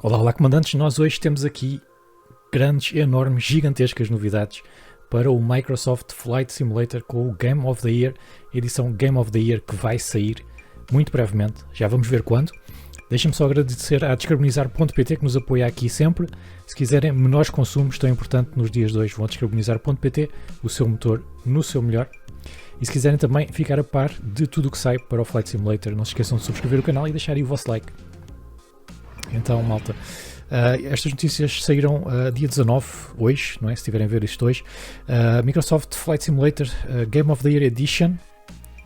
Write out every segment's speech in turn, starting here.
Olá, olá comandantes, nós hoje temos aqui grandes, enormes, gigantescas novidades para o Microsoft Flight Simulator com o Game of the Year, edição Game of the Year que vai sair muito brevemente, já vamos ver quando. Deixem-me só agradecer à Descarbonizar.pt que nos apoia aqui sempre. Se quiserem menores consumos, tão importante nos dias de hoje, vão a Descarbonizar.pt, o seu motor no seu melhor. E se quiserem também ficar a par de tudo o que sai para o Flight Simulator, não se esqueçam de subscrever o canal e deixar aí o vosso like. Então, malta, estas notícias saíram dia 19, hoje, não é? Se estiverem a ver isto hoje. Microsoft Flight Simulator Game of the Year Edition.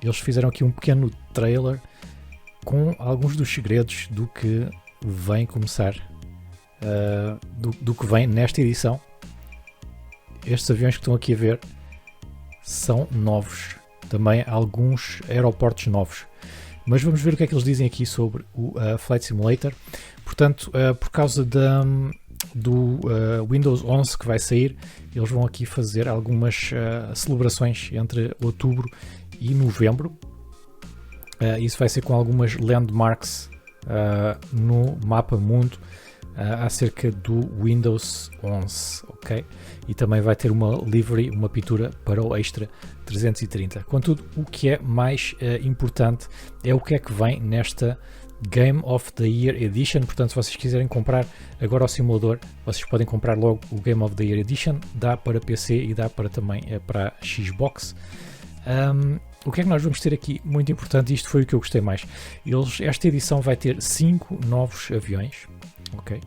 Eles fizeram aqui um pequeno trailer com alguns dos segredos do que vem começar, do que vem nesta edição. Estes aviões que estão aqui a ver são novos. Também alguns aeroportos novos. Mas vamos ver o que é que eles dizem aqui sobre o Flight Simulator. Portanto, por causa do Windows 11 que vai sair, eles vão aqui fazer algumas celebrações entre outubro e novembro. Isso vai ser com algumas landmarks no mapa mundo acerca do Windows 11, ok? E também vai ter uma livery, uma pintura para o Extra 330. Contudo, o que é mais importante é o que é que vem nesta Game of the Year Edition. Portanto, se vocês quiserem comprar agora o simulador, vocês podem comprar logo o Game of the Year Edition. Dá para PC e dá para também para Xbox. O que é que nós vamos ter aqui? Muito importante, isto foi o que eu gostei mais. Esta edição vai ter 5 novos aviões. Ok.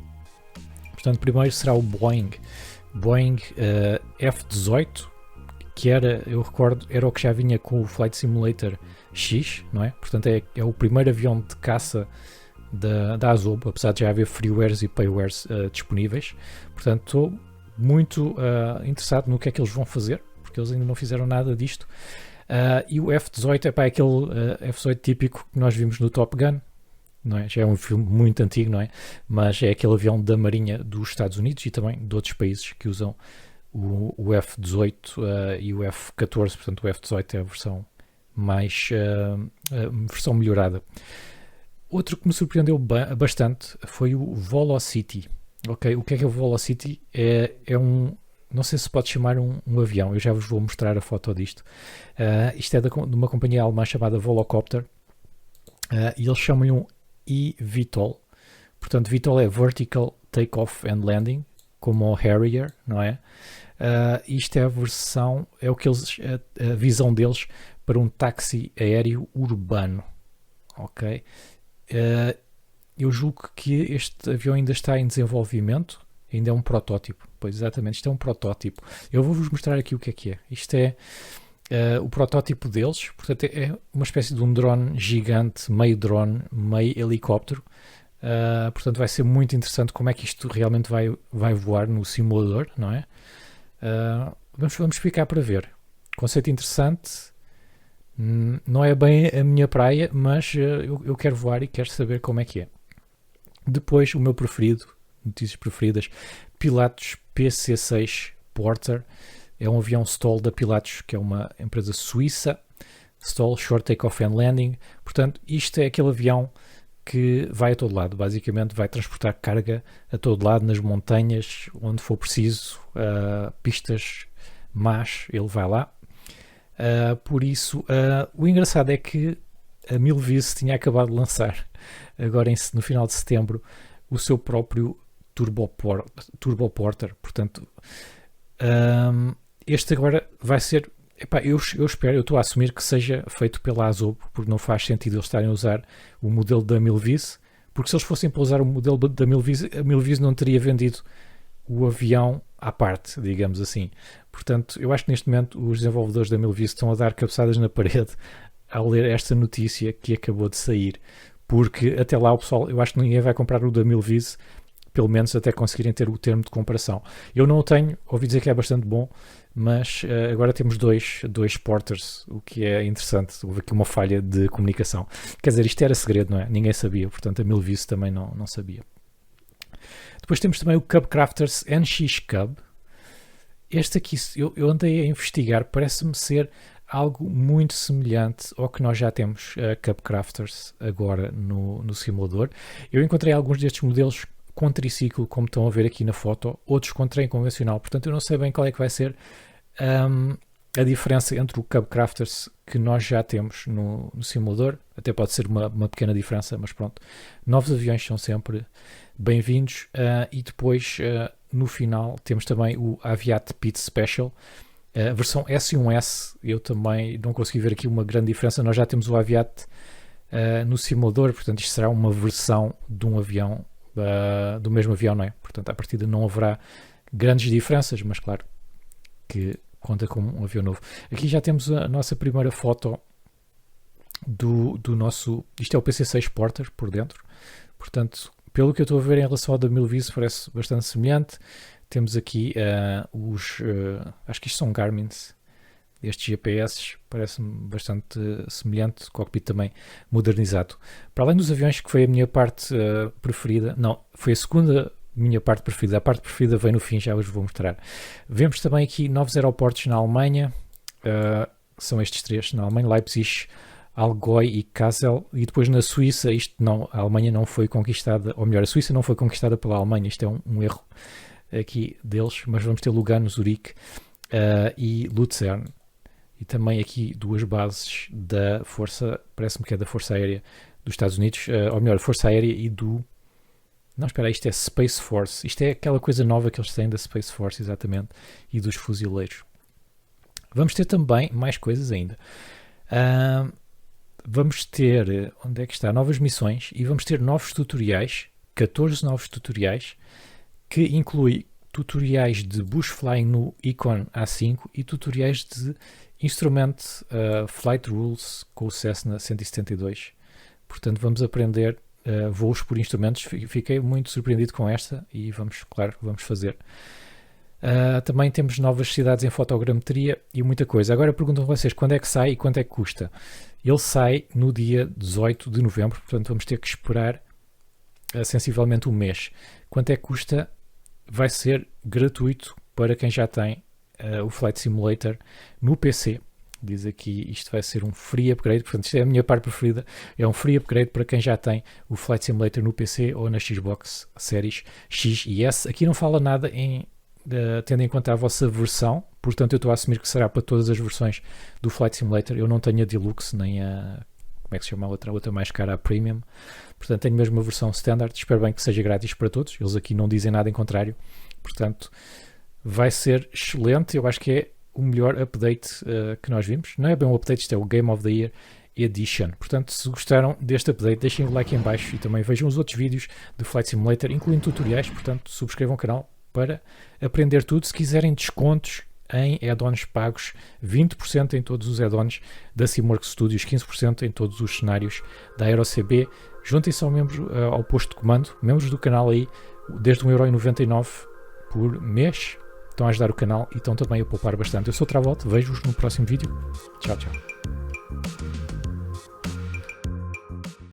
Portanto, primeiro será o Boeing F-18, que era, eu recordo, era o que já vinha com o Flight Simulator X, não é? Portanto, é o primeiro avião de caça da Azobo, apesar de já haver freewares e paywares disponíveis. Portanto, estou muito interessado no que é que eles vão fazer, porque eles ainda não fizeram nada disto. E o F-18 é aquele F-18 típico que nós vimos no Top Gun. Não é? Já é um filme muito antigo, não é? Mas é aquele avião da Marinha dos Estados Unidos e também de outros países que usam o F-18 e o F-14. Portanto, o F-18 é a versão mais versão melhorada. Outro que me surpreendeu bastante foi o Volocity. Okay? O que é o Volocity? É um, não sei se pode chamar um avião, eu já vos vou mostrar a foto disto. Isto é de uma companhia alemã chamada Volocopter, e eles chamam-lhe um eVTOL. Portanto, VTOL é Vertical Takeoff and Landing, como o Harrier, não é? Isto é a versão, é o que eles, a visão deles para um táxi aéreo urbano, ok? Eu julgo que este avião ainda está em desenvolvimento, ainda é um protótipo. Pois exatamente, isto é um protótipo. Eu vou-vos mostrar aqui o que é. Isto é o protótipo deles. Portanto, é uma espécie de um drone gigante, meio drone, meio helicóptero. Portanto, vai ser muito interessante como é que isto realmente vai voar no simulador, não é? Vamos explicar para ver. Conceito interessante. Não é bem a minha praia, mas eu quero voar e quero saber como é que é. Depois, o meu preferido, notícias preferidas, Pilatus PC-6 Porter. É um avião STOL da Pilatus, que é uma empresa suíça. STOL, Short Takeoff and Landing. Portanto, isto é aquele avião que vai a todo lado. Basicamente, vai transportar carga a todo lado, nas montanhas, onde for preciso, pistas más, ele vai lá. Por isso, o engraçado é que a Milvise tinha acabado de lançar, agora no final de setembro, o seu próprio Turboporter. Portanto, este agora vai ser, eu espero, eu estou a assumir que seja feito pela Azobo, porque não faz sentido eles estarem a usar o modelo da Milvise, porque se eles fossem para usar o modelo da Milvise, a Milvise não teria vendido o avião à parte, digamos assim. Portanto, eu acho que neste momento os desenvolvedores da Milvise estão a dar cabeçadas na parede ao ler esta notícia que acabou de sair, porque até lá o pessoal, eu acho que ninguém vai comprar o da Milvise, pelo menos até conseguirem ter o termo de comparação. Eu não o tenho, ouvi dizer que é bastante bom, mas agora temos dois Porters, o que é interessante. Houve aqui uma falha de comunicação. Quer dizer, isto era segredo, não é? Ninguém sabia, portanto a Milvise também não sabia. Depois temos também o Cub Crafters NX Cub. Este aqui, eu andei a investigar, parece-me ser algo muito semelhante ao que nós já temos Cub Crafters agora no simulador. Eu encontrei alguns destes modelos com triciclo, como estão a ver aqui na foto, outros com trem convencional. Portanto, eu não sei bem qual é que vai ser a diferença entre o Cub Crafters que nós já temos no simulador. Até pode ser uma pequena diferença, mas pronto. Novos aviões são sempre bem-vindos. E depois, no final, temos também o Aviat Pit Special. A versão S1S, eu também não consegui ver aqui uma grande diferença. Nós já temos o Aviat no simulador, portanto isto será uma versão de um avião, do mesmo avião, não é? Portanto, à partida não haverá grandes diferenças, mas claro que conta com um avião novo. Aqui já temos a nossa primeira foto do nosso... Isto é o PC-6 Porter por dentro. Portanto, pelo que eu estou a ver em relação ao da Milvise, parece bastante semelhante. Temos aqui acho que isto são Garmin's. Estes GPS parece-me bastante semelhante. O cockpit também modernizado. Para além dos aviões, que foi a minha parte preferida. Não, foi a segunda minha parte preferida. A parte preferida vem no fim, já vos vou mostrar. Vemos também aqui novos aeroportos na Alemanha. São estes três na Alemanha: Leipzig, Allgäu e Kassel. E depois na Suíça, a Alemanha não foi conquistada, ou melhor, a Suíça não foi conquistada pela Alemanha. Isto é um erro aqui deles, mas vamos ter Lugano, Zurique e Luzern. E também aqui duas bases da Força, parece-me que é da Força Aérea dos Estados Unidos, ou melhor, Força Aérea e do... Não, espera, isto é Space Force. Isto é aquela coisa nova que eles têm da Space Force, exatamente, e dos fuzileiros. Vamos ter também mais coisas ainda. Vamos ter, onde é que está? Novas missões, e vamos ter novos tutoriais, 14 novos tutoriais, que inclui tutoriais de bush flying no Icon A5 e tutoriais de Instrument Flight Rules com o Cessna 172. Portanto, vamos aprender voos por instrumentos. Fiquei muito surpreendido com esta e vamos fazer. Também temos novas cidades em fotogrametria e muita coisa. Agora perguntam vocês quando é que sai e quanto é que custa. Ele sai no dia 18 de novembro, portanto vamos ter que esperar sensivelmente um mês. Quanto é que custa? Vai ser gratuito para quem já tem o Flight Simulator no PC. Diz aqui, isto vai ser um free upgrade, portanto isto é a minha parte preferida, é um free upgrade para quem já tem o Flight Simulator no PC ou na Xbox Series X e S. Aqui não fala nada tendo em conta a vossa versão, portanto eu estou a assumir que será para todas as versões do Flight Simulator. Eu não tenho a Deluxe nem a, como é que se chama a outra mais cara, a Premium, portanto tenho mesmo a versão Standard. Espero bem que seja grátis para todos, eles aqui não dizem nada em contrário, portanto vai ser excelente. Eu acho que é o melhor update que nós vimos. Não é bem um update, isto é o Game of the Year Edition. Portanto, se gostaram deste update, deixem o like em baixo e também vejam os outros vídeos do Flight Simulator, incluindo tutoriais. Portanto, subscrevam o canal para aprender tudo. Se quiserem descontos em add-ons pagos, 20% em todos os add-ons da Simworks Studios, 15% em todos os cenários da AeroCB. Juntem-se ao posto de comando, membros do canal aí, desde 1,99€ por mês. Estão a ajudar o canal e estão também a poupar bastante. Eu sou o Travolta, vejo-vos no próximo vídeo. Tchau, tchau.